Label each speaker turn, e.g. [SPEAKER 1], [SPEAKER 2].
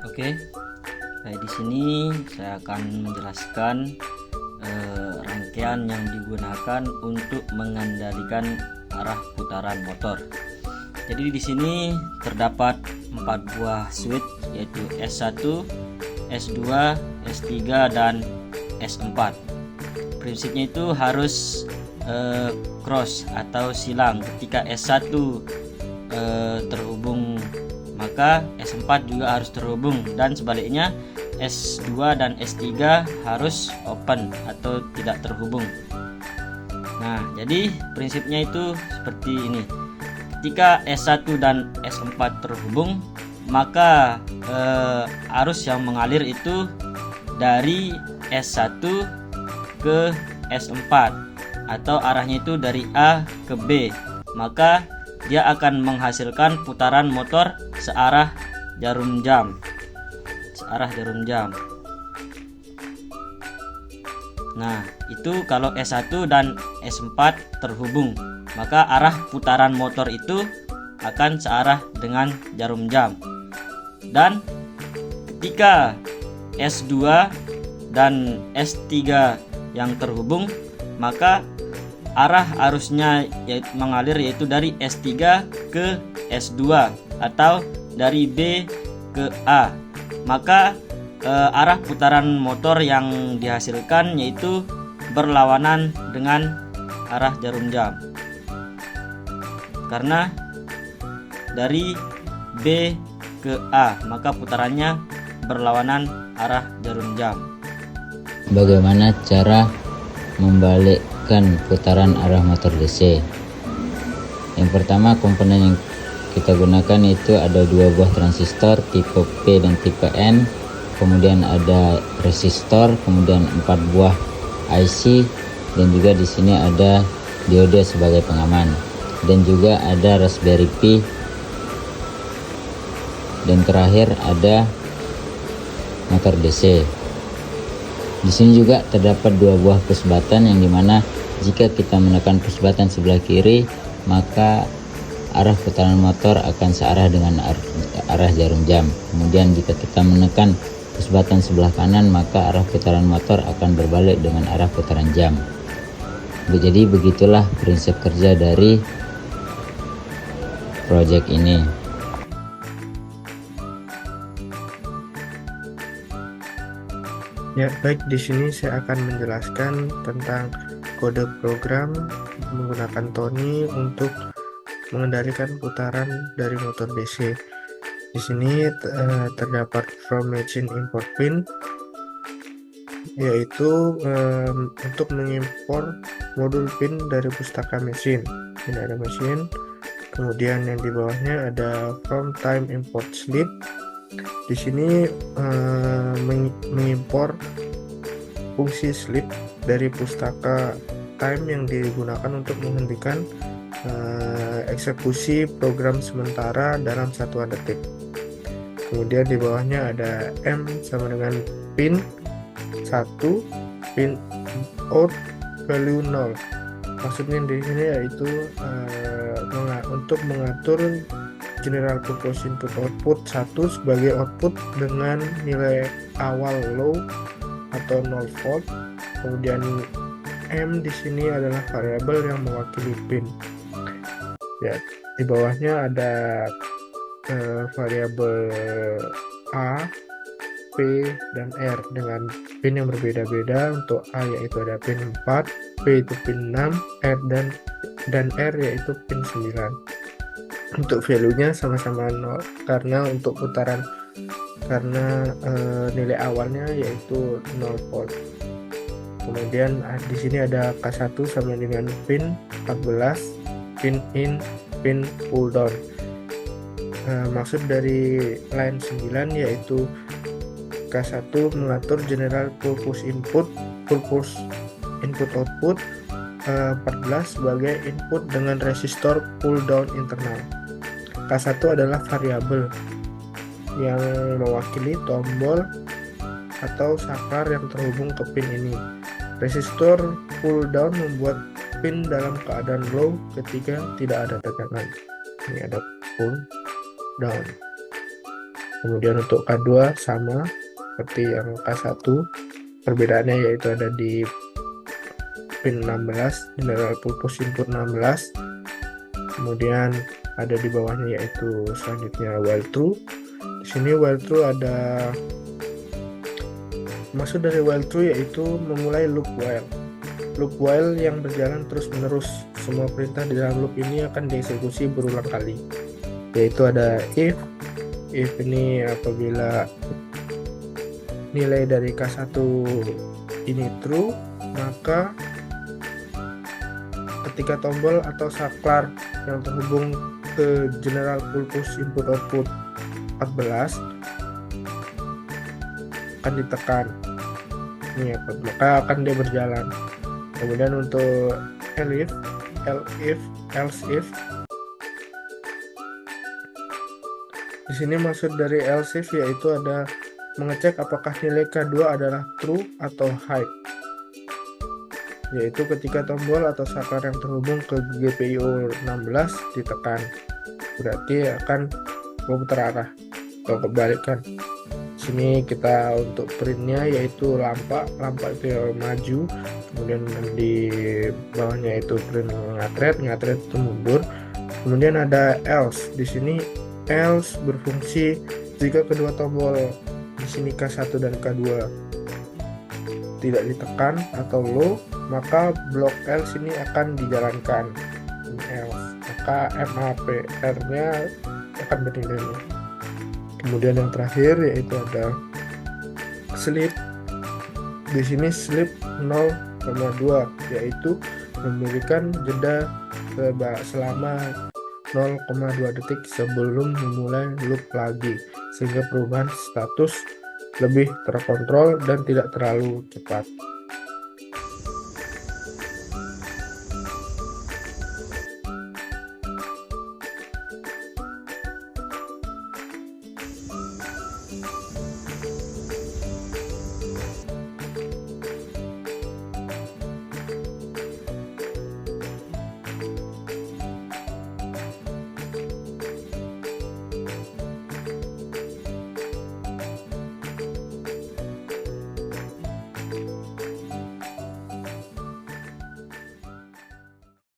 [SPEAKER 1] Oke, di sini saya akan menjelaskan rangkaian yang digunakan untuk mengendalikan arah putaran motor. Jadi di sini terdapat 4 buah switch, yaitu S1, S2, S3 dan S4. Prinsipnya itu harus cross atau silang. Ketika S1 terhubung, maka S4 juga harus terhubung, dan sebaliknya S2 dan S3 harus open atau tidak terhubung. Nah, jadi prinsipnya itu seperti ini. Ketika S1 dan S4 terhubung, maka arus yang mengalir itu dari S1 ke S4, atau arahnya itu dari A ke B. Maka dia akan menghasilkan putaran motor searah jarum jam. Nah, itu kalau S1 dan S4 terhubung, maka arah putaran motor itu akan searah dengan jarum jam. Dan ketika S2 dan S3 yang terhubung, maka arah arusnya mengalir yaitu dari S3 ke S2 atau dari B ke A. Maka arah putaran motor yang dihasilkan yaitu berlawanan dengan arah jarum jam, karena dari B ke A, maka putarannya berlawanan arah jarum jam.
[SPEAKER 2] Bagaimana cara membalikkan putaran arah motor DC? Yang pertama, komponen yang kita gunakan itu ada 2 buah transistor tipe P dan tipe N, kemudian ada resistor, kemudian 4 buah IC, dan juga di sini ada diode sebagai pengaman, dan juga ada Raspberry Pi, dan terakhir ada motor DC. Di sini juga terdapat 2 buah push button, yang dimana jika kita menekan push button sebelah kiri, maka arah putaran motor akan searah dengan arah jarum jam. Kemudian jika kita menekan push button sebelah kanan, maka arah putaran motor akan berbalik dengan arah putaran jam. Jadi begitulah prinsip kerja dari project ini.
[SPEAKER 3] Ya, baik, di sini saya akan menjelaskan tentang kode program menggunakan Tony untuk mengendalikan putaran dari motor DC. Di sini terdapat from machine import pin, yaitu untuk mengimpor modul pin dari pustaka mesin. Ini ada mesin. Kemudian yang di bawahnya ada from time import slip. Di sini mengimpor fungsi slip dari pustaka time yang digunakan untuk menghentikan eksekusi program sementara dalam satuan detik. Kemudian di bawahnya ada M sama dengan pin 1, pin out value 0. Maksudnya di sini yaitu untuk mengatur general purpose input output 1 sebagai output dengan nilai awal low atau 0 volt. Kemudian M di sini adalah variabel yang mewakili pin. Ya, di bawahnya ada variabel A, P, dan R dengan pin yang berbeda-beda. Untuk A yaitu ada pin 4, P itu pin 6, R dan R yaitu pin 9. Untuk value-nya sama-sama 0 karena untuk putaran nilai awalnya yaitu 0 volt. Kemudian di sini ada K1 sama dengan pin 14, pin in, pin pull down. Maksud dari line 9 yaitu K1 mengatur general purpose input output, 14 sebagai input dengan resistor pull down internal. K1 adalah variabel yang mewakili tombol atau saklar yang terhubung ke pin ini. Resistor pull down membuat pin dalam keadaan low ketika tidak ada tegangan. Ini ada pull down. Kemudian untuk K2 sama seperti yang K1, perbedaannya yaitu ada di pin 16, general purpose input 16. Kemudian ada di bawahnya yaitu selanjutnya while true. Di sini while true ada, maksud dari while true yaitu memulai loop while. Loop while yang berjalan terus menerus. Semua perintah di dalam loop ini akan dieksekusi berulang kali. Yaitu ada if ini apabila nilai dari K1 ini true, maka ketika tombol atau saklar yang terhubung ke general purpose input output 14 akan ditekan, ini maka akan dia berjalan. Kemudian untuk else if di sini maksud dari else if yaitu ada mengecek apakah nilai K2 adalah true atau high, yaitu ketika tombol atau saklar yang terhubung ke GPIO 16 ditekan, berarti akan memutar arah atau kebalikan. Sini kita untuk printnya yaitu lampa itu yang maju, kemudian di bawahnya itu print ngatret itu mundur. Kemudian ada else. Di sini else berfungsi jika kedua tombol di sini K1 dan K2 tidak ditekan atau low, maka blok else ini akan dijalankan. Else, maka MAPR-nya akan bernilai. Kemudian yang terakhir yaitu ada sleep. Di sini sleep 0,2 yaitu memberikan jeda selama 0,2 detik sebelum memulai loop lagi, sehingga perubahan status lebih terkontrol dan tidak terlalu cepat.